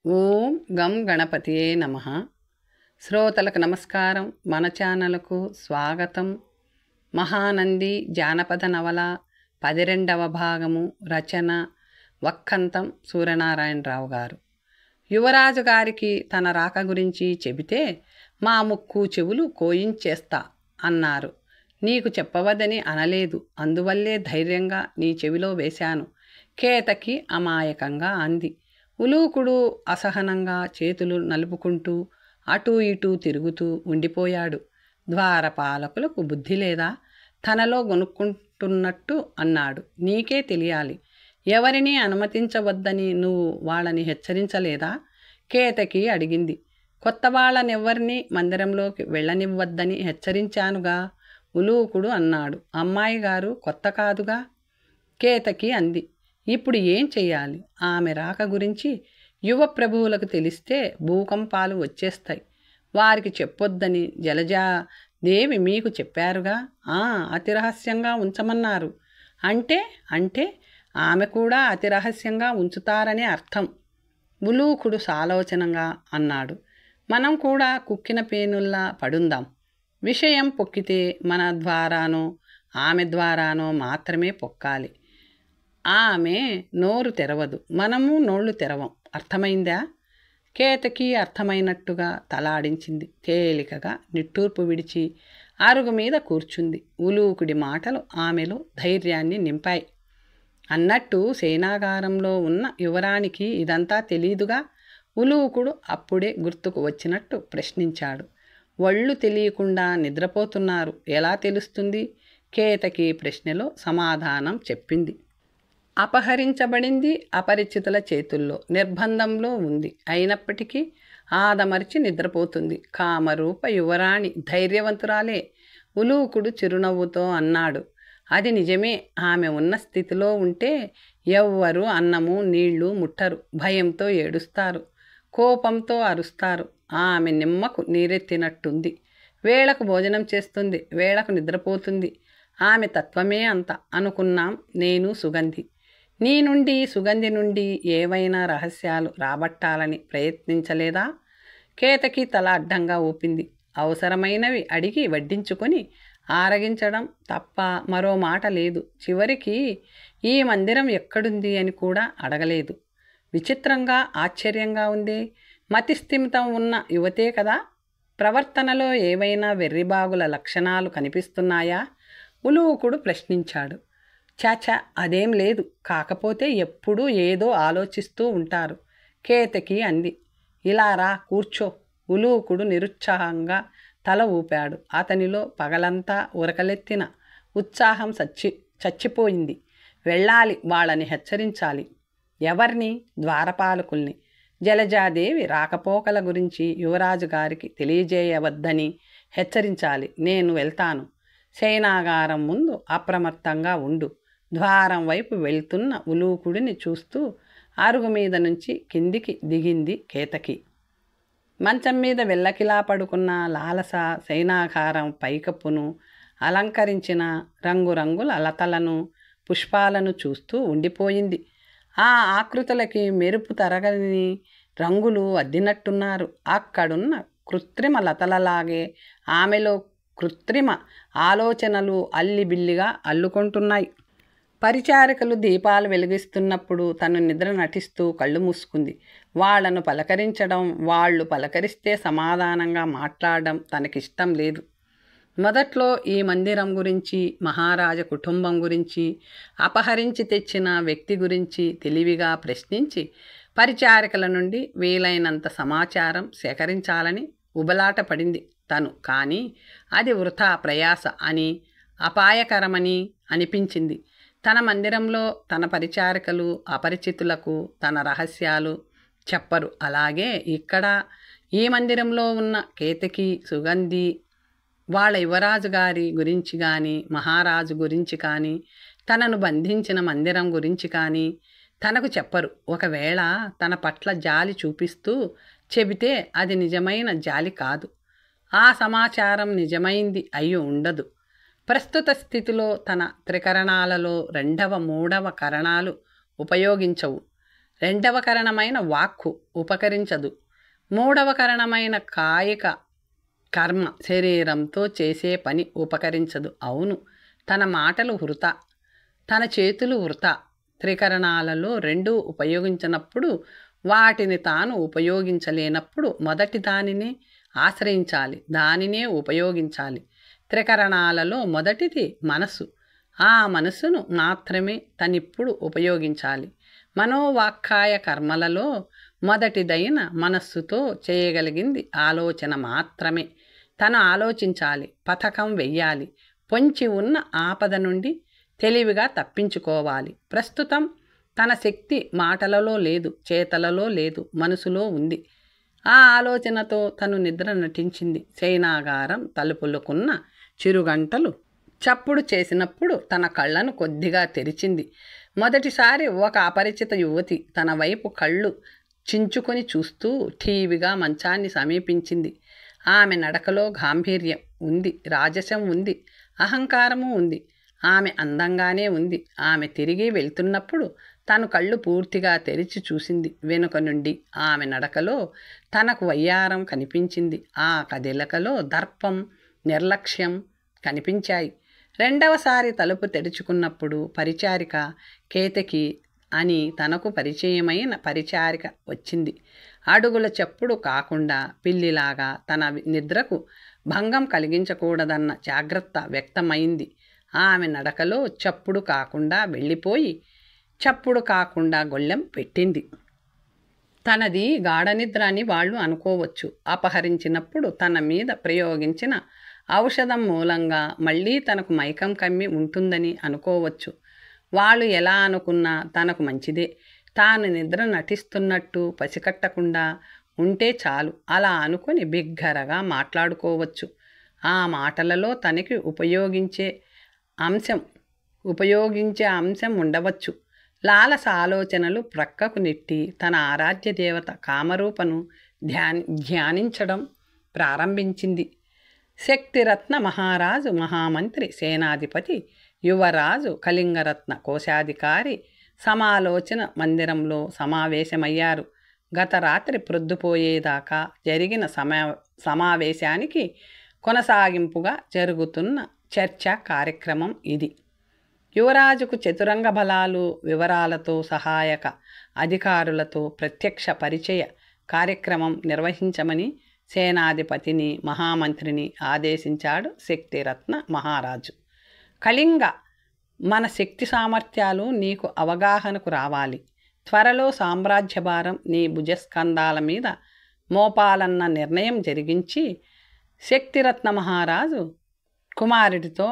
ఓం గం గణపతియే నమః. శ్రోతలకు నమస్కారం. మన ఛానల్కు స్వాగతం. మహానంది జానపద నవల 12వ భాగము. రచన వక్కంతం సూర్యనారాయణరావు గారు. యువరాజు గారికి తన రాక గురించి చెబితే మా ముక్కు చెవులు కోయించేస్తా అన్నారు. నీకు చెప్పవద్దని అనలేదు, అందువల్లే ధైర్యంగా నీ చెవిలో వేశాను. కేతకి అమాయకంగా అంది. ఉలూకుడు అసహనంగా చేతులు నలుపుకుంటూ అటూ ఇటూ తిరుగుతూ ఉండిపోయాడు. ద్వారపాలకులకు బుద్ధి లేదా? తనలో గొనుక్కుంటున్నట్టు అన్నాడు. నీకే తెలియాలి. ఎవరినీ అనుమతించవద్దని నువ్వు వాళ్ళని హెచ్చరించలేదా? కేతకి అడిగింది. కొత్త వాళ్ళనెవ్వరినీ మందిరంలోకి వెళ్ళనివ్వద్దని హెచ్చరించానుగా, ఉలూకుడు అన్నాడు. అమ్మాయి గారు కొత్త కాదుగా, కేతకి అంది. ఇప్పుడు ఏం చెయ్యాలి? ఆమె రాక గురించి యువ ప్రభువులకు తెలిస్తే భూకంపాలు వచ్చేస్తాయి. వారికి చెప్పొద్దని జలజాదేవి మీకు చెప్పారుగా. అతి రహస్యంగా ఉంచమన్నారు. అంటే ఆమె కూడా అతి రహస్యంగా ఉంచుతారనే అర్థం. ఉలూకుడు సాలోచనగా అన్నాడు. మనం కూడా కుక్కిన పేనుల్లా పడుందాం. విషయం పొక్కితే మన ద్వారానో ఆమె ద్వారానో మాత్రమే పొక్కాలి. ఆమె నోరు తెరవదు, మనము నోళ్లు తెరవం. అర్థమైందా? కేతకి అర్థమైనట్టుగా తలాడించింది. తేలికగా నిట్టూర్పు విడిచి అరుగు మీద కూర్చుంది. ఉలూకుడి మాటలు ఆమెలో ధైర్యాన్ని నింపాయి. అన్నట్టు సేనాగారంలో ఉన్న యువరానికి ఇదంతా తెలీదుగా? ఉలూకుడు అప్పుడే గుర్తుకు వచ్చినట్టు ప్రశ్నించాడు. ఒళ్ళు తెలియకుండా నిద్రపోతున్నారు, ఎలా తెలుస్తుంది? కేతకి ప్రశ్నలో సమాధానం చెప్పింది. అపహరించబడింది అపరిచితుల చేతుల్లో, నిర్బంధంలో ఉంది. అయినప్పటికీ ఆదమర్చి నిద్రపోతుంది. కామరూప యువరాణి ధైర్యవంతురాలే, ఉలూకుడు చిరునవ్వుతో అన్నాడు. అది నిజమే. ఆమె ఉన్న స్థితిలో ఉంటే ఎవ్వరూ అన్నము నీళ్లు ముట్టరు. భయంతో ఏడుస్తారు, కోపంతో అరుస్తారు. ఆమె నిమ్మకు నీరెత్తినట్టుంది. వేళకు భోజనం చేస్తుంది, వేళకు నిద్రపోతుంది. ఆమె తత్వమే అంత అనుకున్నాం నేను, సుగంధి. నీ నుండి, సుగంధి నుండి ఏవైనా రహస్యాలు రాబట్టాలని ప్రయత్నించలేదా? కేతకి తల అడ్డంగా ఊపింది. అవసరమైనవి అడిగి వడ్డించుకొని ఆరగించడం తప్ప మరో మాట లేదు. చివరికి ఈ మందిరం ఎక్కడుంది అని కూడా అడగలేదు. విచిత్రంగా, ఆశ్చర్యంగా ఉంది. మతిస్థిమితం ఉన్న యువతే కదా? ప్రవర్తనలో ఏవైనా వెర్రిబాగుల లక్షణాలు కనిపిస్తున్నాయా? ఉలూకుడు ప్రశ్నించాడు. చాచా, అదేం లేదు. కాకపోతే ఎప్పుడూ ఏదో ఆలోచిస్తూ ఉంటారు, కేతకి అంది. ఇలా రా, కూర్చో. ఉలూకుడు నిరుత్సాహంగా తల ఊపాడు. అతనిలో పగలంతా ఉరకలెత్తిన ఉత్సాహం చచ్చిపోయింది. వెళ్ళాలి, వాళ్ళని హెచ్చరించాలి. ఎవర్ని? ద్వారపాలకుల్ని. జలజాదేవి రాకపోకల గురించి యువరాజు గారికి తెలియజేయవద్దని హెచ్చరించాలి. నేను వెళ్తాను. సేనాగారం ముందు అప్రమత్తంగా ఉండు. ద్వారం వైపు వెళ్తున్న ఉలూకుడిని చూస్తూ అరుగు మీద నుంచి కిందికి దిగింది కేతకి. మంచం మీద వెల్లకిలా పడుకున్న లాలస సైనాగారం పైకప్పును అలంకరించిన రంగురంగుల లతలను, పుష్పాలను చూస్తూ ఉండిపోయింది. ఆ ఆకృతులకి మెరుపు తరగని రంగులు అద్దినట్టున్నారు. అక్కడున్న కృత్రిమ లతలలాగే ఆమెలో కృత్రిమ ఆలోచనలు అల్లిబిల్లిగా అల్లుకుంటున్నాయి. పరిచారికలు దీపాలు వెలిగిస్తున్నప్పుడు తను నిద్ర నటిస్తూ కళ్ళు మూసుకుంది. వాళ్లను పలకరించడం, వాళ్ళు పలకరిస్తే సమాధానంగా మాట్లాడడం తనకిష్టం లేదు. మొదట్లో ఈ మందిరం గురించి, మహారాజ కుటుంబం గురించి, అపహరించి తెచ్చిన వ్యక్తి గురించి తెలివిగా ప్రశ్నించి పరిచారికల నుండి వీలైనంత సమాచారం సేకరించాలని ఉబలాట పడింది తను. కానీ అది వృథా ప్రయాస అని, అపాయకరమని అనిపించింది. తన మందిరంలో తన పరిచారికలు అపరిచితులకు తన రహస్యాలు చెప్పరు. అలాగే ఇక్కడ ఈ మందిరంలో ఉన్న కేతకి, సుగంధి వాళ్ళ యువరాజు గారి గురించి కానీ, మహారాజు గురించి కానీ, తనను బంధించిన మందిరం గురించి కానీ తనకు చెప్పరు. ఒకవేళ తన పట్ల జాలి చూపిస్తూ చెబితే అది నిజమైన జాలి కాదు. ఆ సమాచారం నిజమైంది అయి ఉండదు. ప్రస్తుత స్థితిలో తన త్రికరణాలలో రెండవ, మూడవ కరణాలు ఉపయోగించవు. రెండవ కరణమైన వాక్కు ఉపకరించదు. మూడవ కరణమైన కాయిక కర్మ శరీరంతో చేసే పని ఉపకరించదు. అవును, తన మాటలు వృథా, తన చేతులు వృథా. త్రికరణాలలో రెండూ ఉపయోగించినప్పుడు, వాటిని తాను ఉపయోగించలేనప్పుడు మొదటి దానినే ఆశ్రయించాలి, దానినే ఉపయోగించాలి. త్రికరణాలలో మొదటిది మనసు. ఆ మనసును మాత్రమే తనిప్పుడు ఉపయోగించాలి. మనోవాక్కాయ కర్మలలో మొదటిదైన మనస్సుతో చేయగలిగింది ఆలోచన మాత్రమే. తను ఆలోచించాలి, పథకం వెయ్యాలి, పొంచి ఉన్న ఆపద నుండి తెలివిగా తప్పించుకోవాలి. ప్రస్తుతం తన శక్తి మాటలలో లేదు, చేతలలో లేదు, మనసులో ఉంది. ఆ ఆలోచనతో తను నిద్ర నటించింది. శయనాగారం తలుపులకున్న చిరుగంటలు చప్పుడు చేసినప్పుడు తన కళ్ళను కొద్దిగా తెరిచింది. మొదటిసారి ఒక అపరిచిత యువతి తన వైపు కళ్ళు చించుకొని చూస్తూ ఠీవిగా మంచాన్ని సమీపించింది. ఆమె నడకలో గాంభీర్యం ఉంది, రాజసం ఉంది, అహంకారము ఉంది. ఆమె అందంగానే ఉంది. ఆమె తిరిగి వెళ్తున్నప్పుడు తను కళ్ళు పూర్తిగా తెరిచి చూసింది. వెనుక నుండి ఆమె నడకలో తనకు వయ్యారం కనిపించింది. ఆ కదలికలో దర్పం, నిర్లక్ష్యం కనిపించాయి. రెండవసారి తలుపు తెరుచుకున్నప్పుడు పరిచారిక కేతకి అని తనకు పరిచయమైన పరిచారిక వచ్చింది. అడుగుల చప్పుడు కాకుండా పిల్లిలాగా తన నిద్రకు భంగం కలిగించకూడదన్న జాగ్రత్త వ్యక్తమైంది. ఆమె నడకలో చప్పుడు కాకుండా వెళ్ళిపోయి చప్పుడు కాకుండా గొళ్ళెం పెట్టింది. తనది గాఢనిద్ర అని వాళ్ళు అనుకోవచ్చు. అపహరించినప్పుడు తన మీద ప్రయోగించిన ఔషధం మూలంగా మళ్ళీ తనకు మైకం కమ్మి ఉంటుందని అనుకోవచ్చు. వాళ్ళు ఎలా అనుకున్నా తనకు మంచిదే. తాను నిద్ర నటిస్తున్నట్టు పసికట్టకుండా ఉంటే చాలు. అలా అనుకుని బిగ్గరగా మాట్లాడుకోవచ్చు. ఆ మాటలలో తనకి ఉపయోగించే అంశం ఉండవచ్చు. లాలస ఆలోచనలు ప్రక్కకు నెట్టి తన ఆరాధ్య దేవత కామరూపను ధ్యానించడం ప్రారంభించింది. శక్తిరత్న మహారాజు, మహామంత్రి, సేనాధిపతి, యువరాజు, కళింగరత్న కోశాధికారి సమాలోచన మందిరంలో సమావేశమయ్యారు. గత రాత్రి ప్రొద్దుపోయేదాకా జరిగిన సమావేశానికి కొనసాగింపుగా జరుగుతున్న చర్చా కార్యక్రమం ఇది. యువరాజుకు చతురంగ బలాలు వివరాలతో సహాయక అధికారులతో ప్రత్యక్ష పరిచయ కార్యక్రమం నిర్వహించమని సేనాధిపతిని, మహామంత్రిని ఆదేశించాడు శక్తిరత్న మహారాజు. కళింగ, మన శక్తి సామర్థ్యాలు నీకు అవగాహనకు రావాలి. త్వరలో సామ్రాజ్యభారం నీ భుజస్కంధాల మీద మోపాలన్న నిర్ణయం జరిగించి శక్తిరత్న మహారాజు కుమారుడితో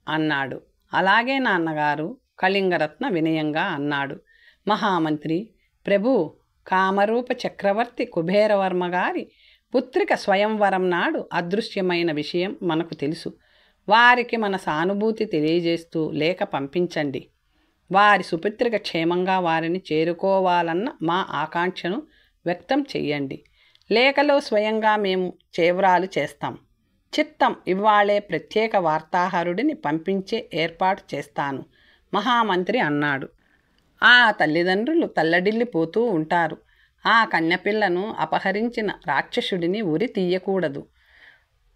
అన్నాడు. అలాగే నాన్నగారు, కళింగరత్న వినయంగా అన్నాడు. మహామంత్రి, ప్రభు, కామరూప చక్రవర్తి కుబేరవర్మ గారి పుత్రిక స్వయంవరం నాడు అదృశ్యమైన విషయం మనకు తెలుసు. వారికి మన సానుభూతి తెలియజేస్తూ లేఖ పంపించండి. వారి సుపుత్రిక క్షేమంగా వారిని చేరుకోవాలన్న మా ఆకాంక్షను వ్యక్తం చెయ్యండి. లేఖలో స్వయంగా మేము చేవ్రాలు చేస్తాం. చిత్తం, ఇవాళే ప్రత్యేక వార్తాహరుడిని పంపించే ఏర్పాటు చేస్తాను, మహామంత్రి అన్నాడు. ఆ తల్లిదండ్రులు తల్లడిల్లిపోతూ ఉంటారు. ఆ కన్యపిల్లను అపహరించిన రాక్షసుడిని ఉరి తీయకూడదు,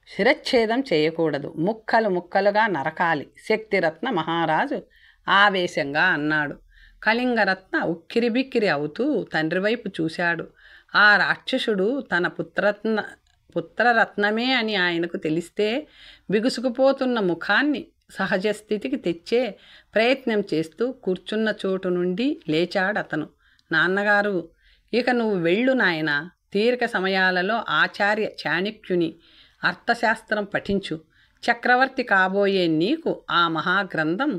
శిరచ్ఛేదం చేయకూడదు, ముక్కలు ముక్కలుగా నరకాలి, శక్తిరత్న మహారాజు ఆవేశంగా అన్నాడు. కళింగరత్న ఉక్కిరిబిక్కిరి అవుతూ తండ్రి వైపు చూశాడు. ఆ రాక్షసుడు తన పుత్రరత్నమే అని ఆయనకు తెలిస్తే బిగుసుకుపోతున్న ముఖాన్ని సహజస్థితికి తెచ్చే ప్రయత్నం చేస్తూ కూర్చున్న చోటు నుండి లేచాడతను. నాన్నగారు, ఇక నువ్వు వెళ్ళు నాయనా. తీరిక సమయాలలో ఆచార్య చాణక్యుని అర్థశాస్త్రం పఠించు. చక్రవర్తి కాబోయే నీకు ఆ మహాగ్రంథం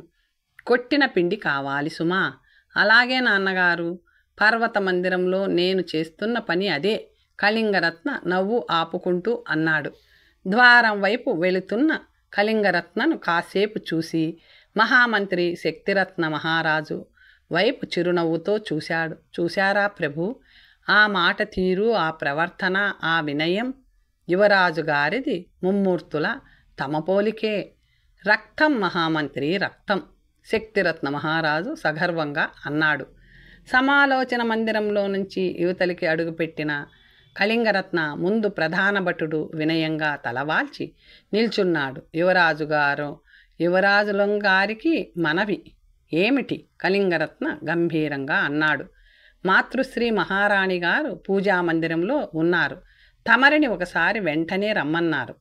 కొట్టిన పిండి కావాలి సుమా. అలాగే నాన్నగారు. పర్వత మందిరంలో నేను చేస్తున్న పని అదే, కళింగరత్న నవ్వు ఆపుకుంటూ అన్నాడు. ద్వారం వైపు వెళుతున్న కళింగరత్నను కాసేపు చూసి మహామంత్రి శక్తిరత్న మహారాజు వైపు చిరునవ్వుతో చూశాడు. చూశారా ప్రభు, ఆ మాట తీరు, ఆ ప్రవర్తన, ఆ వినయం యువరాజు గారిది ముమ్మూర్తుల తమ పోలికే. రక్తం మహామంత్రి, రక్తం, శక్తిరత్న మహారాజు సగర్వంగా అన్నాడు. సమాలోచన మందిరంలో నుంచి యువతలికి అడుగుపెట్టిన కళింగరత్న ముందు ప్రధాన భటుడు వినయంగా తలవాల్చి నిల్చున్నాడు. యువరాజులంగారికి మనవి. ఏమిటి? కళింగరత్న గంభీరంగా అన్నాడు. మాతృశ్రీ మహారాణి గారు పూజామందిరంలో ఉన్నారు. తమరిని ఒకసారి వెంటనే రమ్మన్నారు.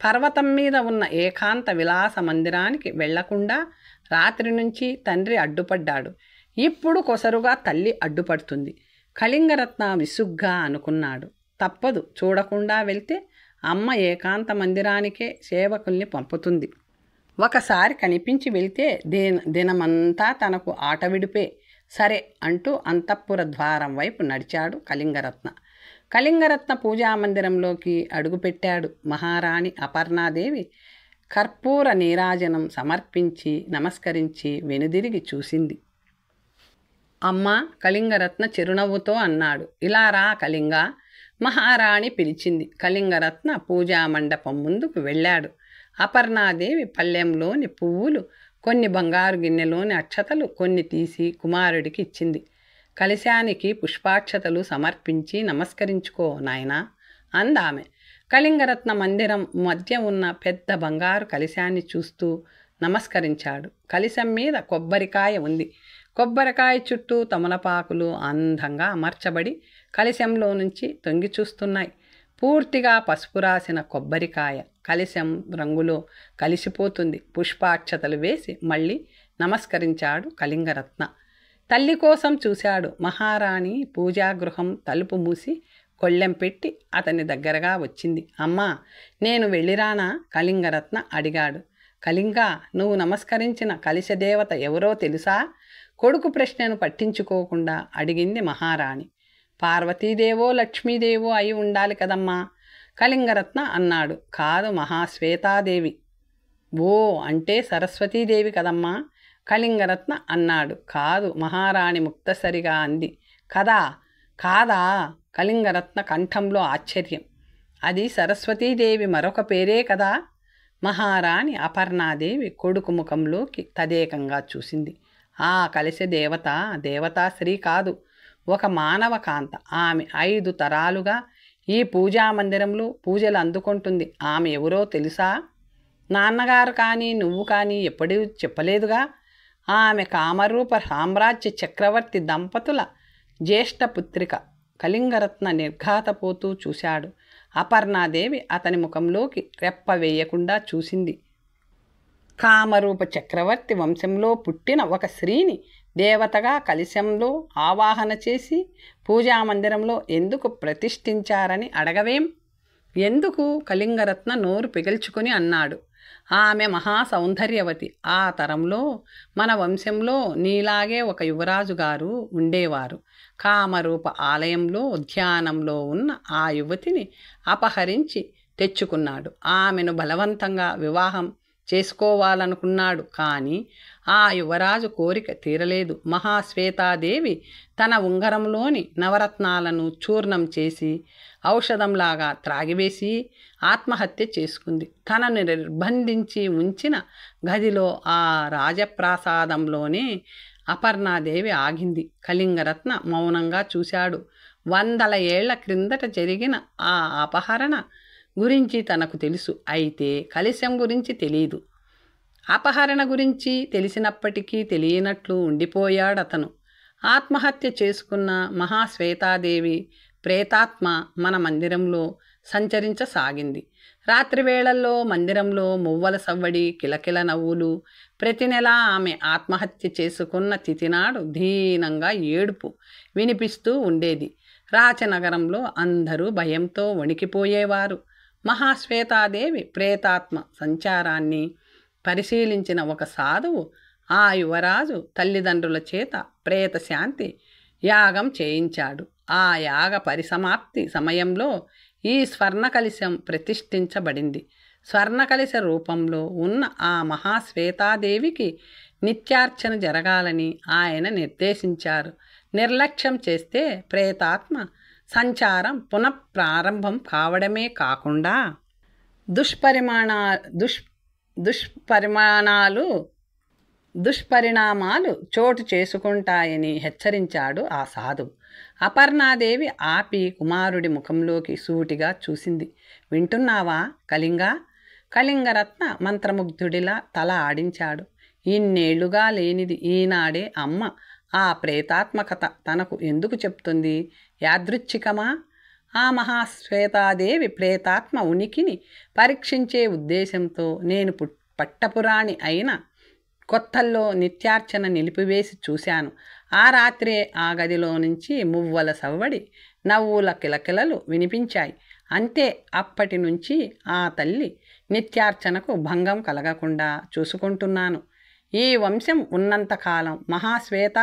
పర్వతం మీద ఉన్న ఏకాంత విలాస మందిరానికి వెళ్లకుండా రాత్రి నుంచి తండ్రి అడ్డుపడ్డాడు. ఇప్పుడు కొసరుగా తల్లి అడ్డుపడుతుంది. కళింగరత్న విసుగ్గా అనుకున్నాడు. తప్పదు, చూడకుండా వెళ్తే అమ్మ ఏకాంత మందిరానికే సేవకుల్ని పంపుతుంది. ఒకసారి కనిపించి వెళ్తే దినమంతా తనకు ఆట విడిపే. సరే అంటూ అంతఃపుర ద్వారం వైపు నడిచాడు కళింగరత్న. కళింగరత్న పూజామందిరంలోకి అడుగుపెట్టాడు. మహారాణి అపర్ణాదేవి కర్పూర నీరాజనం సమర్పించి నమస్కరించి వెనుదిరిగి చూసింది. అమ్మా, కళింగరత్న చిరునవ్వుతో అన్నాడు. ఇలా రా కళింగ, మహారాణి పిలిచింది. కళింగరత్న పూజామండపం ముందుకు వెళ్ళాడు. అపర్ణాదేవి పళ్ళెంలోని పువ్వులు, కొన్ని బంగారు గిన్నెలోని అక్షతలు కొన్ని తీసి కుమారుడికి ఇచ్చింది. కలశానికి పుష్పాక్షతలు సమర్పించి నమస్కరించుకో నాయనా అందామె. కళింగరత్న మందిరం మధ్య ఉన్న పెద్ద బంగారు కలశాన్ని చూస్తూ నమస్కరించాడు. కలశం మీద కొబ్బరికాయ ఉంది. కొబ్బరికాయ చుట్టూ తమలపాకులు అందంగా అమర్చబడి కలశంలో నుంచి తొంగి చూస్తున్నాయి. పూర్తిగా పసుపు రాసిన కొబ్బరికాయ కలశం రంగులో కలిసిపోతుంది. పుష్పాక్షతలు వేసి మళ్ళీ నమస్కరించాడు కళింగరత్న. తల్లి కోసం చూశాడు. మహారాణి పూజాగృహం తలుపు మూసి కొళ్ళెం పెట్టి అతని దగ్గరగా వచ్చింది. అమ్మా, నేను వెళ్ళిరానా? కళింగరత్న అడిగాడు. కళింగ, నువ్వు నమస్కరించిన కలశదేవత ఎవరో తెలుసా? కొడుకు ప్రశ్నను పట్టించుకోకుండా అడిగింది మహారాణి. పార్వతీదేవో లక్ష్మీదేవో అయి ఉండాలి కదమ్మా, కళింగరత్న అన్నాడు. కాదు, మహాశ్వేతాదేవి. ఓ, అంటే సరస్వతీదేవి కదమ్మా, కళింగరత్న అన్నాడు. కాదు, మహారాణి ముక్తసరిగా అంది. కాదా? కళింగరత్న కంఠంలో ఆశ్చర్యం. అది సరస్వతీదేవి మరొక పేరే కదా? మహారాణి అపర్ణాదేవి కొడుకు ముఖంలోకి తదేకంగా చూసింది. ఆ కలశ దేవతాశ్రీ కాదు, ఒక మానవ కాంత. ఆమె 5 తరాలుగా ఈ పూజామందిరంలో పూజలు అందుకుంటుంది. ఆమె ఎవరో తెలుసా? నాన్నగారు కానీ నువ్వు కానీ ఎప్పుడూ చెప్పలేదుగా. ఆమె కామరూప సామ్రాజ్య చక్రవర్తి దంపతుల జ్యేష్ఠ పుత్రిక. కళింగరత్న నిర్ఘాతపోతూ చూశాడు. అపర్ణాదేవి అతని ముఖంలోకి రెప్ప వేయకుండా చూసింది. కామరూప చక్రవర్తి వంశంలో పుట్టిన ఒక స్త్రీని దేవతగా కలశంలో ఆవాహన చేసి పూజామందిరంలో ఎందుకు ప్రతిష్ఠించారని అడగవేం? ఎందుకు? కళింగరత్న నోరు పిగల్చుకుని అన్నాడు. ఆమె మహాసౌందర్యవతి. ఆ తరంలో మన వంశంలో నీలాగే ఒక యువరాజు గారు ఉండేవారు. కామరూప ఆలయంలో ధ్యానంలో ఉన్న ఆ యువతిని అపహరించి తెచ్చుకున్నాడు. ఆమెను బలవంతంగా వివాహం చేసుకోవాలనుకున్నాడు. కానీ ఆ యువరాజు కోరిక తీరలేదు. మహాశ్వేతాదేవి తన ఉంగరంలోని నవరత్నాలను చూర్ణం చేసి ఔషధంలాగా త్రాగివేసి ఆత్మహత్య చేసుకుంది. తనను నిర్బంధించి ఉంచిన గదిలో ఆ రాజప్రాసాదంలోనే అపర్ణాదేవి ఆగింది. కళింగరత్న మౌనంగా చూశాడు. 100 ఏళ్ల క్రిందట జరిగిన ఆ అపహరణ గురించి తనకు తెలుసు. అయితే కలశం గురించి తెలీదు. అపహరణ గురించి తెలిసినప్పటికీ తెలియనట్లు ఉండిపోయాడతను. ఆత్మహత్య చేసుకున్న మహాశ్వేతాదేవి ప్రేతాత్మ మన మందిరంలో సంచరించసాగింది. రాత్రివేళల్లో మందిరంలో మువ్వల సవ్వడి, కిలకిల నవ్వులు. ప్రతి నెల ఆమె ఆత్మహత్య చేసుకున్న తిథినాడు దీనంగా ఏడుపు వినిపిస్తూ ఉండేది. రాచనగరంలో అందరూ భయంతో వణికిపోయేవారు. మహాశ్వేతాదేవి ప్రేతాత్మ సంచారాన్ని పరిశీలించిన ఒక సాధువు ఆ యువరాజు తల్లిదండ్రుల చేత ప్రేతశాంతి యాగం చేయించాడు. ఆ యాగ పరిసమాప్తి సమయంలో ఈ స్వర్ణకలశం ప్రతిష్ఠించబడింది. స్వర్ణకలశ రూపంలో ఉన్న ఆ మహాశ్వేతాదేవికి నిత్యార్చన జరగాలని ఆయన నిర్దేశించారు. నిర్లక్ష్యం చేస్తే ప్రేతాత్మ సంచారం పునఃప్రారంభం కావడమే కాకుండా దుష్పరిమాణాలు దుష్పరిణామాలు చోటు చేసుకుంటాయని హెచ్చరించాడు ఆ సాధువు. అపర్ణాదేవి ఆపి కుమారుడి ముఖంలోకి సూటిగా చూసింది. వింటున్నావా కళింగా? కళింగరత్న మంత్రముగ్ధుడిలా తల ఆడించాడు. ఇన్నేళ్లుగా లేనిది ఈనాడే అమ్మ ఆ ప్రేతాత్మకత తనకు ఎందుకు చెప్తుంది? యాదృచ్ఛికమా? ఆ మహాశ్వేతాదేవి ప్రేతాత్మ ఉనికిని పరీక్షించే ఉద్దేశంతో నేను పట్టపురాణి అయిన కొత్తల్లో నిత్యార్చన నిలిపివేసి చూశాను. ఆ రాత్రే ఆ గదిలో నుంచి మువ్వల సవ్వడి, నవ్వుల కిలకిలలు వినిపించాయి. అంతే, అప్పటి నుంచి ఆ తల్లి నిత్యార్చనకు భంగం కలగకుండా చూసుకుంటున్నాను. ఈ వంశం ఉన్నంతకాలం మహాశ్వేత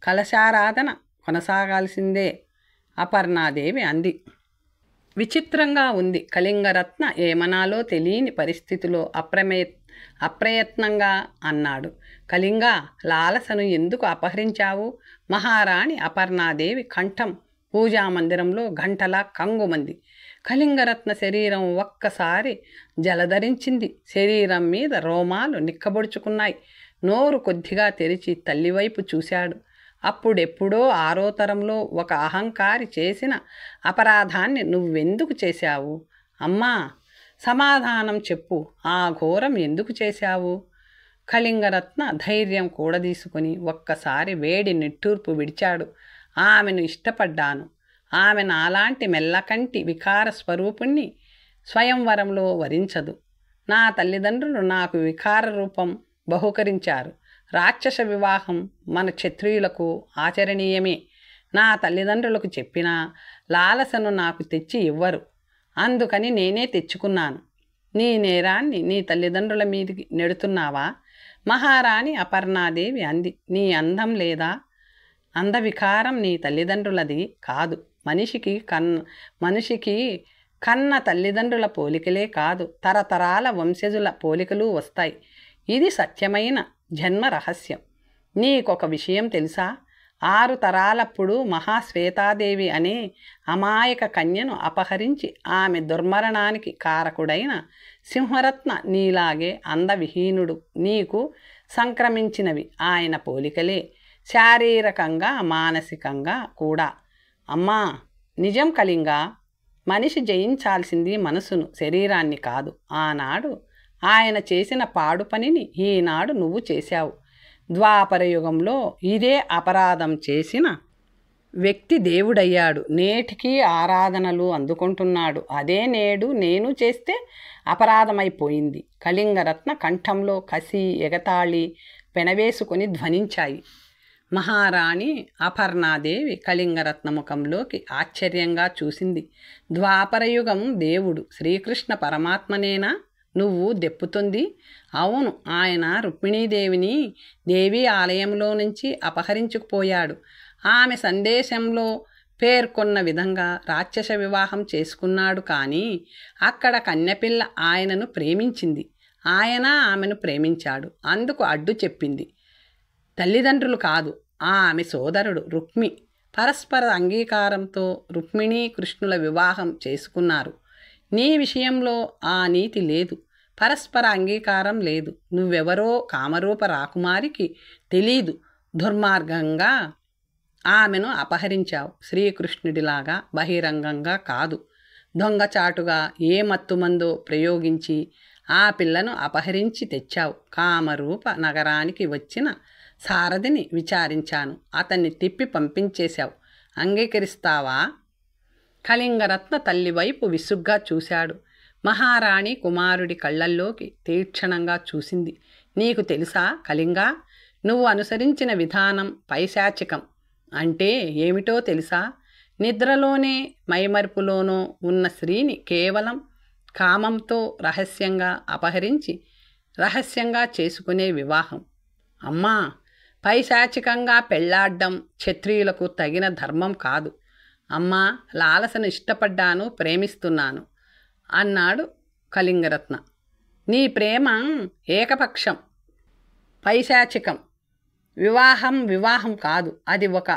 కలశారాధన కొనసాగాల్సిందే, అపర్ణాదేవి అంది. విచిత్రంగా ఉంది. కళింగరత్న ఏమనాలో తెలియని పరిస్థితిలో అప్రయత్నంగా అన్నాడు. కళింగా, లాలసను ఎందుకు అపహరించావు? మహారాణి అపర్ణాదేవి కంఠం పూజామందిరంలో గంటలా కంగుమంది. కళింగరత్న శరీరం ఒక్కసారి జలధరించింది. శరీరం మీద రోమాలు నిక్కబొడుచుకున్నాయి. నోరు కొద్దిగా తెరిచి తల్లివైపు చూశాడు. అప్పుడెప్పుడో 6వ తరంలో ఒక అహంకారి చేసిన అపరాధాన్ని నువ్వెందుకు చేశావు? అమ్మా, సమాధానం చెప్పు. ఆ ఘోరం ఎందుకు చేశావు? కళింగరత్న ధైర్యం కూడదీసుకుని ఒక్కసారి వేడి నిట్టూర్పు విడిచాడు. ఆమెను ఇష్టపడ్డాను. ఆమె నాలాంటి మెల్లకంటి వికార స్వరూపుణ్ణి స్వయంవరంలో వరించదు. నా తల్లిదండ్రులు నాకు వికార రూపం బహుకరించారు. రాక్షస వివాహం మన క్షత్రియులకు ఆచరణీయమే. నా తల్లిదండ్రులకు చెప్పినా లాలసను నాకు తెచ్చి ఇవ్వరు. అందుకని నేనే తెచ్చుకున్నాను. నీ నేరాన్ని నీ తల్లిదండ్రుల మీదికి నెడుతున్నావా? మహారాణి అపర్ణాదేవి అంది. నీ అందం లేదా? అందవికారం నీ తల్లిదండ్రులది కాదు. మనిషికి కన్న తల్లిదండ్రుల పోలికలే కాదు, తరతరాల వంశజుల పోలికలు వస్తాయి. ఇది సత్యమైన జన్మ రహస్యం. నీకొక విషయం తెలుసా? 6 తరాలప్పుడు మహాశ్వేతాదేవి అనే అమాయక కన్యను అపహరించి ఆమె దుర్మరణానికి కారకుడైన సింహరత్న నీలాగే అందవిహీనుడు. నీకు సంక్రమించినవి ఆయన పోలికలే, శారీరకంగా మానసికంగా కూడా. అమ్మా, నిజం కళింగా. మనిషి జయించాల్సింది మనసును, శరీరాన్ని కాదు. ఆనాడు ఆయన చేసిన పాడు పనిని ఈనాడు నువ్వు చేశావు. ద్వాపరయుగంలో ఇదే అపరాధం చేసిన వ్యక్తి దేవుడయ్యాడు. నేటికి ఆరాధనలు అందుకుంటున్నాడు. అదే నేడు నేను చేస్తే అపరాధమైపోయింది. కళింగరత్న కంఠంలో కసి, ఎగతాళి పెనవేసుకొని ధ్వనించాయి. మహారాణి అపర్ణాదేవి కళింగరత్న ముఖంలోకి ఆశ్చర్యంగా చూసింది. ద్వాపరయుగం దేవుడు శ్రీకృష్ణ పరమాత్మనేనా నువ్వు దెప్పుతుంది? అవును, ఆయన రుక్మిణీదేవిని దేవీ ఆలయంలో నుంచి అపహరించుకుపోయాడు. ఆమె సందేశంలో పేర్కొన్న విధంగా రాక్షస వివాహం చేసుకున్నాడు. కానీ అక్కడ కన్యపిల్ల ఆయనను ప్రేమించింది. ఆయన ఆమెను ప్రేమించాడు. అందుకు అడ్డు చెప్పింది తల్లిదండ్రులు కాదు, ఆమె సోదరుడు రుక్మి. పరస్పర అంగీకారంతో రుక్మిణీ కృష్ణుల వివాహం చేసుకున్నారు. నీ విషయంలో ఆ నీతి లేదు, పరస్పర అంగీకారం లేదు. నువ్వెవరో కామరూప రాకుమారికి తెలీదు. దుర్మార్గంగా ఆమెను అపహరించావు. శ్రీకృష్ణుడిలాగా బహిరంగంగా కాదు, దొంగచాటుగా ఏ మత్తుమందో ప్రయోగించి ఆ పిల్లను అపహరించి తెచ్చావు. కామరూప నగరానికి వచ్చిన సారథిని విచారించాను. అతన్ని తిప్పి పంపించేశావు. అంగీకరిస్తావా? కళింగరత్న తల్లివైపు విసుగ్గా చూశాడు. మహారాణి కుమారుడి కళ్ళల్లోకి తీక్షణంగా చూసింది. నీకు తెలుసా కళింగా, నువ్వు అనుసరించిన విధానం పైశాచికం. అంటే ఏమిటో తెలుసా? నిద్రలోనే మైమరుపులోనో ఉన్న స్త్రీని కేవలం కామంతో రహస్యంగా అపహరించి రహస్యంగా చేసుకునే వివాహం. అమ్మా, పైశాచికంగా పెళ్లాడ్డం క్షత్రియులకు తగిన ధర్మం కాదు. అమ్మా, లాలసను ఇష్టపడ్డాను, ప్రేమిస్తున్నాను అన్నాడు కళింగరత్న. నీ ప్రేమ ఏకపక్షం, పైశాచికం. వివాహం కాదు, అది ఒక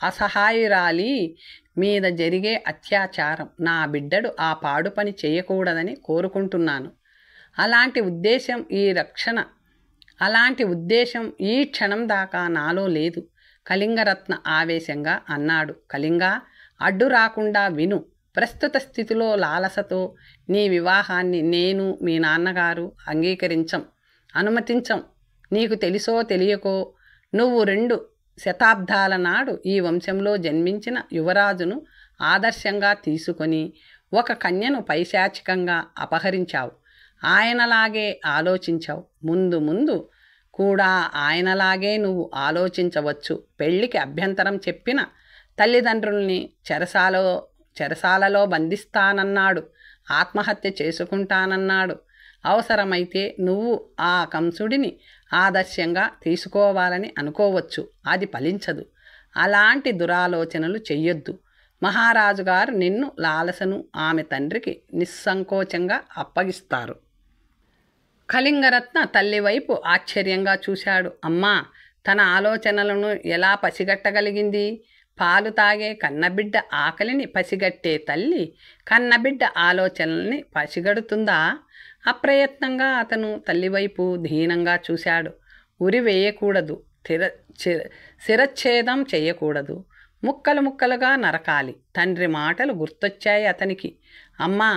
అసహాయురాలి మీద జరిగే అత్యాచారం. నా బిడ్డడు ఆ పాడు పని చేయకూడదని కోరుకుంటున్నాను. అలాంటి ఉద్దేశం ఈ రక్షణ అలాంటి ఉద్దేశం ఈ క్షణం దాకా నాలో లేదు. కళింగరత్న ఆవేశంగా అన్నాడు. కళింగ, అడ్డు రాకుండా విను. ప్రస్తుత స్థితిలో లాలసతో నీ వివాహాన్ని నేను మీ నాన్నగారు అంగీకరించం, అనుమతించం. నీకు తెలుసో తెలియకో నువ్వు 2 శతాబ్దాల నాడు ఈ వంశంలో జన్మించిన యువరాజును ఆదర్శంగా తీసుకొని ఒక కన్యను పైశాచికంగా అపహరించావు. ఆయనలాగే ఆలోచించావు. ముందు ముందు కూడా ఆయనలాగే నువ్వు ఆలోచించవచ్చు. పెళ్లికి అభ్యంతరం చెప్పిన తల్లిదండ్రుల్ని చెరసాలలో బంధిస్తానన్నాడు. ఆత్మహత్య చేసుకుంటానన్నాడు. అవసరమైతే నువ్వు ఆ కంసుడిని ఆదర్శంగా తీసుకోవాలని అనుకోవచ్చు. అది ఫలించదు. అలాంటి దురాలోచనలు చెయ్యొద్దు. మహారాజు గారు నిన్ను లాలసను ఆమె తండ్రికి నిస్సంకోచంగా అప్పగిస్తారు. కళింగరత్న తల్లివైపు ఆశ్చర్యంగా చూశాడు. అమ్మా, తన ఆలోచనలను ఎలా పసిగట్టగలిగింది? పాలు తాగే కన్నబిడ్డ ఆకలిని పసిగట్టే తల్లి కన్నబిడ్డ ఆలోచనల్ని పసిగడుతుందా? అప్రయత్నంగా అతను తల్లివైపు దీనంగా చూశాడు. ఉరి వేయకూడదు, శిరచ్ఛేదం చేయకూడదు, ముక్కలు ముక్కలుగా నరకాలి. తండ్రి మాటలు గుర్తొచ్చాయి అతనికి. అమ్మా,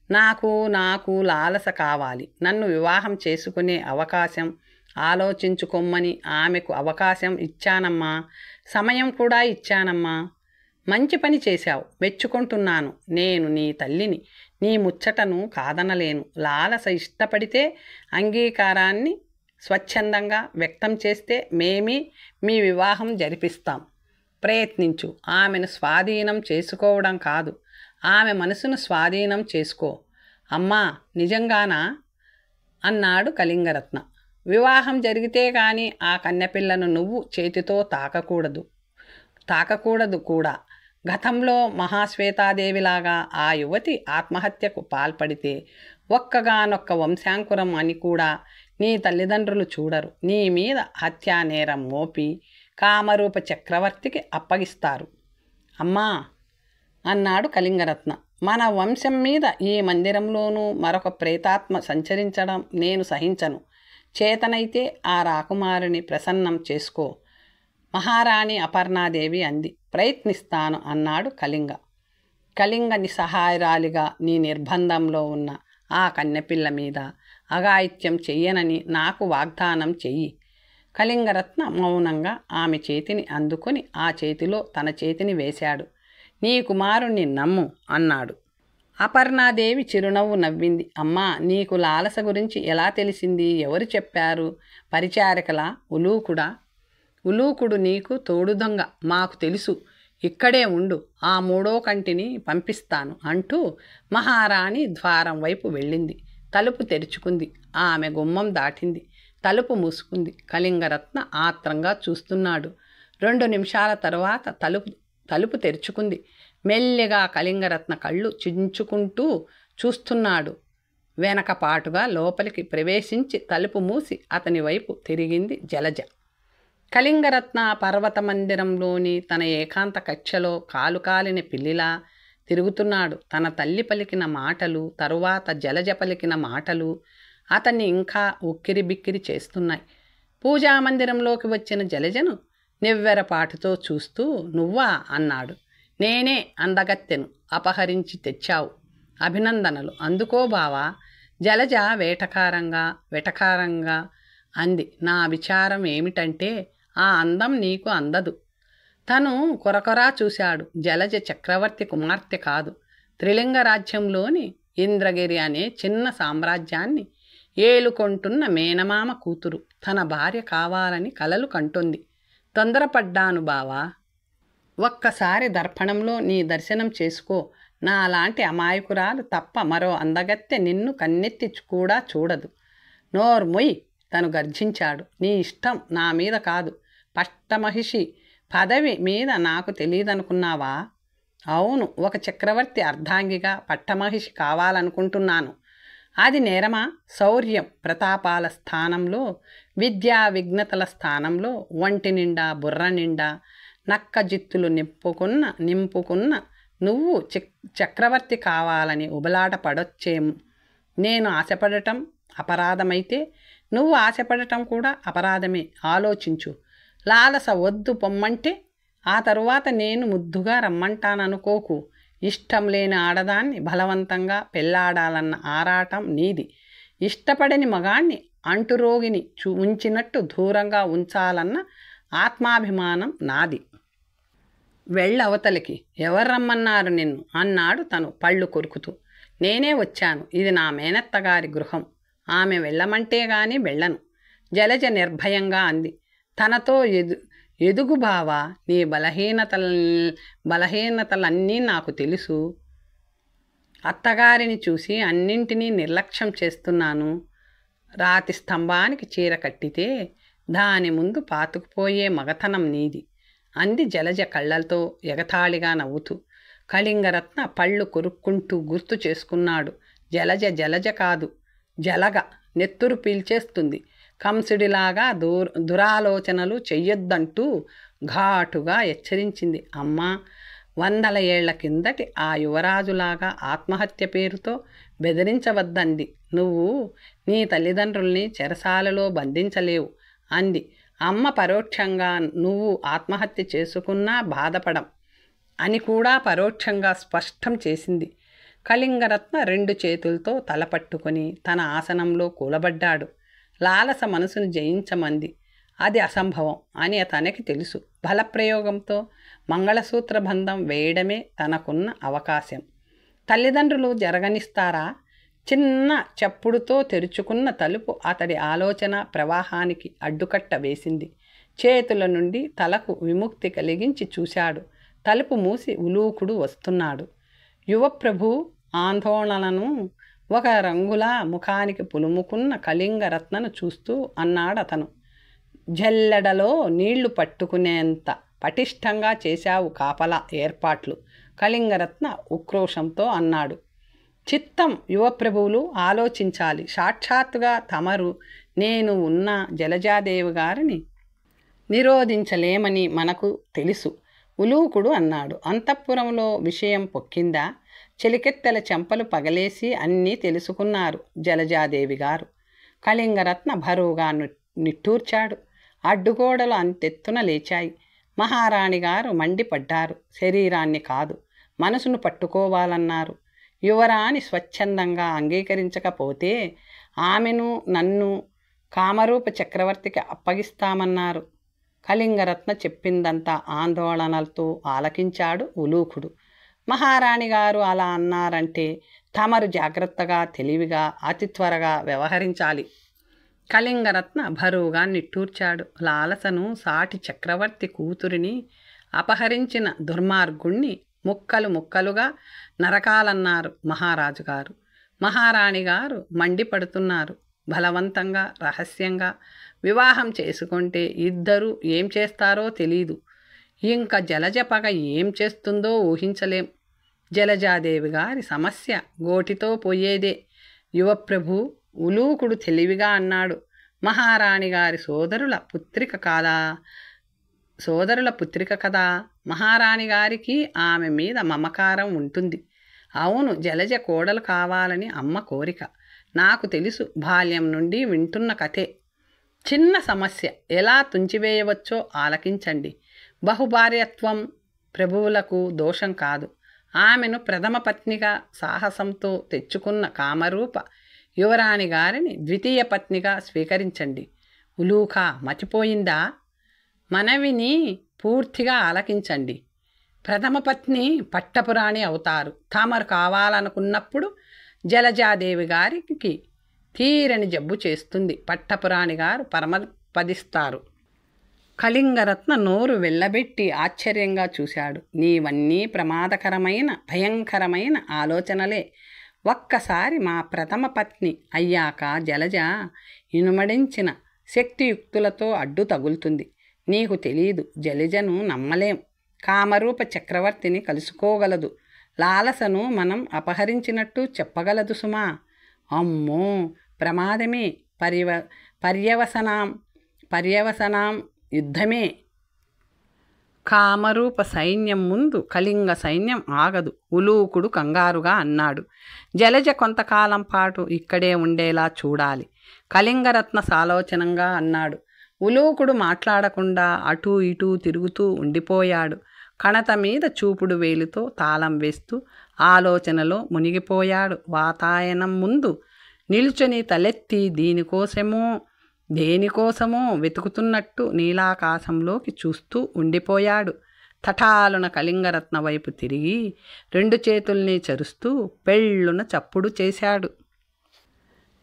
నాకు లాలస కావాలి. నన్ను వివాహం చేసుకునే అవకాశం ఆలోచించుకోమని ఆమెకు అవకాశం ఇచ్చానమ్మా. సమయం కూడా ఇచ్చానమ్మా. మంచి పని చేశావు, మెచ్చుకుంటున్నాను. నేను నీ తల్లిని, నీ ముచ్చటను కాదనలేను. లాలస ఇష్టపడితే అంగీకారాన్ని స్వచ్ఛందంగా వ్యక్తం చేస్తే మీ వివాహం జరిపిస్తాం. ప్రయత్నించు. ఆమెను స్వాధీనం చేసుకోవడం కాదు, ఆమె మనసును స్వాధీనం చేసుకో. అమ్మా, నిజంగానా? అన్నాడు కళింగరత్న. వివాహం జరిగితే కానీ ఆ కన్నెపిల్లను నువ్వు చేతితో తాకకూడదు కూడా. గతంలో మహాశ్వేతాదేవిలాగా ఆ యువతి ఆత్మహత్యకు పాల్పడితే ఒక్కగానొక్క వంశాంకురం అని కూడా నీ తల్లిదండ్రులు చూడరు. నీ మీద హత్యా నేరం మోపి కామరూప చక్రవర్తికి అప్పగిస్తారు. అమ్మా, అన్నాడు కళింగరత్న, మన వంశం మీద ఈ మందిరంలోనూ మరొక ప్రేతాత్మ సంచరించడం నేను సహించను. చేతనైతే ఆ రాకుమారిని ప్రసన్నం చేసుకో. మహారాణి అపర్ణాదేవి అంది. ప్రయత్నిస్తాను అన్నాడు కళింగ. కళింగ నిస్సహాయరాలిగా నీ నిర్బంధంలో ఉన్న ఆ కన్నెపిల్ల మీద అఘాయిత్యం చెయ్యనని నాకు వాగ్దానం చెయ్యి. కళింగరత్న మౌనంగా ఆమె చేతిని అందుకొని ఆ చేతిలో తన చేతిని వేశాడు. నీ కుమారుణ్ణి నమ్ము అన్నాడు. అపర్ణాదేవి చిరునవ్వు నవ్వింది. అమ్మా, నీకు లాలస గురించి ఎలా తెలిసింది? ఎవరు చెప్పారు? పరిచారికలా? ఉలూకుడా? ఉలూకుడు నీకు తోడు దొంగ. మాకు తెలుసు. ఇక్కడే ఉండు, ఆ 3వ కంటిని పంపిస్తాను అంటూ మహారాణి ద్వారం వైపు వెళ్ళింది. తలుపు తెరుచుకుంది. ఆమె గుమ్మం దాటింది. తలుపు మూసుకుంది. కళింగరత్న ఆత్రంగా చూస్తున్నాడు. 2 నిమిషాల తరువాత తలుపు తెరుచుకుంది. మెల్లిగా కళింగరత్న కళ్ళు చించుకుంటూ చూస్తున్నాడు. వెనకపాటుగా లోపలికి ప్రవేశించి తలుపు మూసి అతని వైపు తిరిగింది జలజ. కళింగరత్న పర్వత మందిరంలోని తన ఏకాంత కక్షలో కాలు కాలిన పిల్లిలా తిరుగుతున్నాడు. తన తల్లి పలికిన మాటలు, తరువాత జలజ పలికిన మాటలు అతన్ని ఇంకా ఉక్కిరి బిక్కిరి చేస్తున్నాయి. పూజామందిరంలోకి వచ్చిన జలజను నివ్వెరపాటుతో చూస్తూ నువ్వా అన్నాడు. నేనే, అందగత్తెను అపహరించి తెచ్చావు. అభినందనలు. అందుకో బావా. జలజ వెటకారంగా అంది. నా విచారం ఏమిటంటే ఆ అందం నీకు అందదు. తను కొరకొరా చూశాడు. జలజ చక్రవర్తి కుమార్తె కాదు. త్రిలింగ రాజ్యంలోని ఇంద్రగిరి అనే చిన్న సామ్రాజ్యాన్ని ఏలుకొంటున్న మేనమామ కూతురు. తన భార్య కావాలని కలలు కంటుంది. తొందరపడ్డాను బావా. ఒక్కసారి దర్పణంలో నీ దర్శనం చేసుకో. నాలాంటి అమాయకురాలు తప్ప మరో అందగత్తె నిన్ను కన్నెత్తి కూడా చూడదు. నోర్ముయ్, తను గర్జించాడు. నీ ఇష్టం, నా మీద కాదు. పట్టమహిషి పదవి మీద నాకు తెలియదనుకున్నావా? అవును, ఒక చక్రవర్తి అర్ధాంగిగా పట్టమహిషి కావాలనుకుంటున్నాను. అది నేరమా? శౌర్యం ప్రతాపాల స్థానంలో, విద్యా విఘ్నతల స్థానంలో, ఒంటి నిండా బుర్ర నిండా నక్క జిత్తులు నింపుకున్న నువ్వు చక్రవర్తి కావాలని ఉబలాట పడొచ్చేం. నేను ఆశపడటం అపరాధమైతే నువ్వు ఆశపడటం కూడా అపరాధమే. ఆలోచించు. లాలస వద్దు పొమ్మంటే ఆ తరువాత నేను ముద్దుగా రమ్మంటాననుకోకు. ఇష్టం లేని ఆడదాన్ని బలవంతంగా పెళ్ళాడాలన్న ఆరాటం నీది. ఇష్టపడని మగాణ్ణి అంటురోగిని ఉంచినట్టు దూరంగా ఉంచాలన్న ఆత్మాభిమానం నాది. వెళ్ళవతలికి. ఎవరు రమ్మన్నారు నిన్ను అన్నాడు తను పళ్ళు కొరుకుతూ. నేనే వచ్చాను. ఇది నా మేనత్తగారి గృహం. ఆమె వెళ్ళమంటే గాని వెళ్ళను. జలజ నిర్భయంగా అంది. తనతో ఎదుగు బావా, నీ బలహీనతలన్నీ నాకు తెలుసు. అత్తగారిని చూసి అన్నింటినీ నిర్లక్ష్యం చేస్తున్నాను. రాతి స్తంభానికి చీర కట్టితే దాని ముందు పాతుకుపోయే మగతనం నీది అంది జలజ కళ్ళతో ఎగతాళిగా నవ్వుతూ. కళింగరత్న పళ్ళు కొరుక్కుంటూ గుర్తు చేసుకున్నాడు. జలజ కాదు, జలగ. నెత్తురు పీల్చేస్తుంది. కంసుడిలాగా దురాలోచనలు చెయ్యొద్దంటూ ఘాటుగా హెచ్చరించింది. అమ్మా, 100 ఏళ్ల కిందటి ఆ యువరాజులాగా ఆత్మహత్య పేరుతో బెదిరించవద్దంది. నువ్వు నీ తల్లిదండ్రుల్ని చెరసాలలో బంధించలేవు అంది. అమ్మ పరోక్షంగా నువ్వు ఆత్మహత్య చేసుకున్నా బాధపడం అని కూడా పరోక్షంగా స్పష్టం చేసింది. కళింగరత్న 2 చేతులతో తలపట్టుకొని తన ఆసనంలో కూలబడ్డాడు. లాలస మనసును జయించమంది. అది అసంభవం అని తనకి తెలుసు. బలప్రయోగంతో మంగళసూత్ర బంధం వేయడమే తనకున్న అవకాశం. తల్లిదండ్రులు జరగనిస్తారా? చిన్న చప్పుడుతో తెరుచుకున్న తలుపు అతడి ఆలోచన ప్రవాహానికి అడ్డుకట్ట వేసింది. చేతుల నుండి తలకు విముక్తి కలిగించి చూశాడు. తలుపు మూసి ఉలూకుడు వస్తున్నాడు. యువప్రభు ఆందోళనను ఒక రంగులా ముఖానికి పులుముకున్న కళింగరత్నను చూస్తూ అన్నాడతను. జల్లెడలో నీళ్లు పట్టుకునేంత పటిష్టంగా చేశావు కాపలా ఏర్పాట్లు, కళింగరత్న ఉక్రోషంతో అన్నాడు. చిత్తం యువప్రభువులు ఆలోచించాలి. సాక్షాత్తుగా తమరు నేను ఉన్న జలజాదేవి గారిని నిరోధించలేమని మనకు తెలుసు. ఉలూకుడు అన్నాడు. అంతఃపురంలో విషయం పొక్కిందా? చెలికెత్తెల చెంపలు పగలేసి అన్నీ తెలుసుకున్నారు జలజాదేవి గారు. కళింగరత్న బరువుగా నిట్టూర్చాడు. అడ్డుగోడలు అంతెత్తున లేచాయి. మహారాణిగారు మండిపడ్డారు. శరీరాన్ని కాదు, మనసును పట్టుకోవాలన్నారు. యువరాణి స్వచ్ఛందంగా అంగీకరించకపోతే ఆమెను నన్ను కామరూప చక్రవర్తికి అప్పగిస్తామన్నారు. కళింగరత్న చెప్పిందంతా ఆందోళనలతో ఆలకించాడు ఉలూకుడు. మహారాణిగారు అలా అన్నారంటే తమరు జాగ్రత్తగా, తెలివిగా, అతి త్వరగా వ్యవహరించాలి. కళింగరత్న బరువుగా నిట్టూర్చాడు. లాలసను, సాటి చక్రవర్తి కూతురిని అపహరించిన దుర్మార్గుణ్ణి ముక్కలు ముక్కలుగా నరకాలన్నారు మహారాజుగారు. మహారాణిగారు మండిపడుతున్నారు. బలవంతంగా, రహస్యంగా వివాహం చేసుకుంటే ఇద్దరూ ఏం చేస్తారో తెలీదు. ఇంకా జలజ పగ ఏం చేస్తుందో ఊహించలేం. జలజాదేవి గారి సమస్య గోటితో పోయేదే. యువప్రభు ఉలూకుడు తెలివిగా అన్నాడు. మహారాణి గారి సోదరుల పుత్రిక కదా. మహారాణి గారికి ఆమె మీద మమకారం ఉంటుంది. అవును, జలజ కోడలు కావాలని అమ్మ కోరిక. నాకు తెలుసు, బాల్యం నుండి వింటున్న కథే. చిన్న సమస్య ఎలా తుంచివేయవచ్చో ఆలకించండి. బహుభార్యత్వం ప్రభువులకు దోషం కాదు. ఆమెను ప్రథమ పత్నిగా సాహసంతో తెచ్చుకున్న కామరూప యువరాణి గారిని ద్వితీయ పత్నిగా స్వీకరించండి. ఉలూకా మతిపోయిందా? మనవిని పూర్తిగా ఆలకించండి. ప్రథమ పత్ని పట్టపురాణి అవుతారు. తామరు కావాలనుకున్నప్పుడు జలజాదేవి గారికి తీరని జబ్బు చేస్తుంది. పట్టపురాణి గారు పరమపదిస్తారు. కళింగరత్న నోరు వెళ్ళబెట్టి ఆశ్చర్యంగా చూశాడు. నీవన్నీ ప్రమాదకరమైన, భయంకరమైన ఆలోచనలే. ఒక్కసారి మా ప్రథమ పత్ని అయ్యాక జలజ ఇనుమడించిన శక్తియుక్తులతో అడ్డు తగులుతుంది. నీకు తెలీదు, జలజను నమ్మలేం. కామరూప చక్రవర్తిని కలుసుకోగలదు. లాలసను మనం అపహరించినట్టు చెప్పగలదు సుమా. అమ్మో, ప్రమాదమే. పర్యవసనాం యుద్ధమే. కామరూప సైన్యం ముందు కళింగ సైన్యం ఆగదు. ఉలూకుడు కంగారుగా అన్నాడు. జలజ కొంతకాలం పాటు ఇక్కడే ఉండేలా చూడాలి. కళింగరత్న సాలోచనంగా అన్నాడు. ఉలూకుడు మాట్లాడకుండా అటూ ఇటూ తిరుగుతూ ఉండిపోయాడు. కణత మీద చూపుడు వేలుతో తాళం వేస్తూ ఆలోచనలో మునిగిపోయాడు. వాతాయనం ముందు నిలుచొని తలెత్తి దేనికోసమో వెతుకుతున్నట్టు నీలాకాశంలోకి చూస్తూ ఉండిపోయాడు. తటాలున కళింగరత్న వైపు తిరిగి 2 చేతుల్ని చరుస్తూ పెళ్ళున చప్పుడు చేశాడు.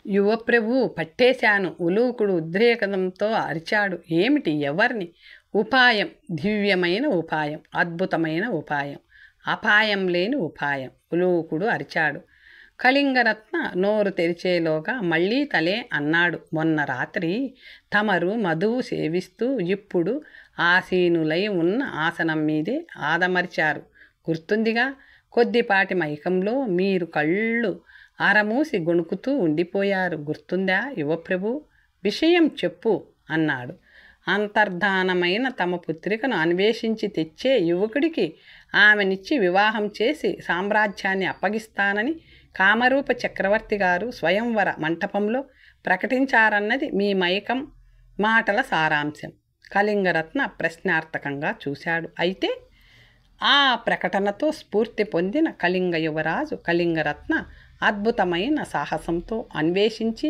యువప్రభు, పట్టేశాను! ఉలూకుడు ఉద్రేకంతో అరిచాడు. ఏమిటి? ఎవరిని? ఉపాయం, దివ్యమైన ఉపాయం, అద్భుతమైన ఉపాయం, అపాయం లేని ఉపాయం, ఉలూకుడు అరిచాడు. కళింగరత్న నోరు తెరిచేలోగా మళ్ళీ తలే అన్నాడు. మొన్న రాత్రి తమరు మధువు సేవిస్తూ ఇప్పుడు ఆసీనులై ఉన్న ఆసనం మీదే ఆదమర్చారు. గుర్తుందిగా? కొద్దిపాటి మైకంలో మీరు కళ్ళు ఆరమూసి గొణుకుతూ ఉండిపోయారు. గుర్తుందా యువప్రభు? విషయం చెప్పు అన్నాడు. అంతర్ధానమైన తమ పుత్రికను అన్వేషించి తెచ్చే యువకుడికి ఆమెనిచ్చి వివాహం చేసి సామ్రాజ్యాన్ని అప్పగిస్తానని కామరూప చక్రవర్తి గారు స్వయంవర మంటపంలో ప్రకటించారన్నది మీ మైకం మాటల సారాంశం. కళింగరత్న ప్రశ్నార్థకంగా చూశాడు. అయితే ఆ ప్రకటనతో స్ఫూర్తి పొందిన కళింగ యువరాజు కళింగరత్న అద్భుతమైన సాహసంతో అన్వేషించి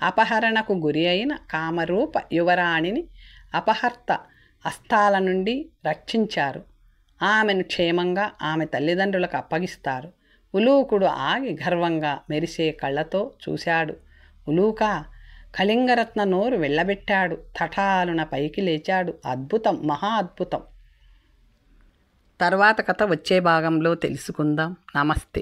అపహరణకు గురి అయిన కామరూప యువరాణిని అపహర్త హస్తాల నుండి రక్షించారు. ఆమెను క్షేమంగా ఆమె తల్లిదండ్రులకు అప్పగిస్తారు. ఉలూకుడు ఆగి గర్వంగా మెరిసే కళ్ళతో చూశాడు. ఉలూకా! కళింగరత్న నోరు వెళ్ళబెట్టాడు. తటాలున పైకి లేచాడు. అద్భుతం, మహా అద్భుతం. తర్వాత కథ వచ్చే భాగంలో తెలుసుకుందాం. నమస్తే.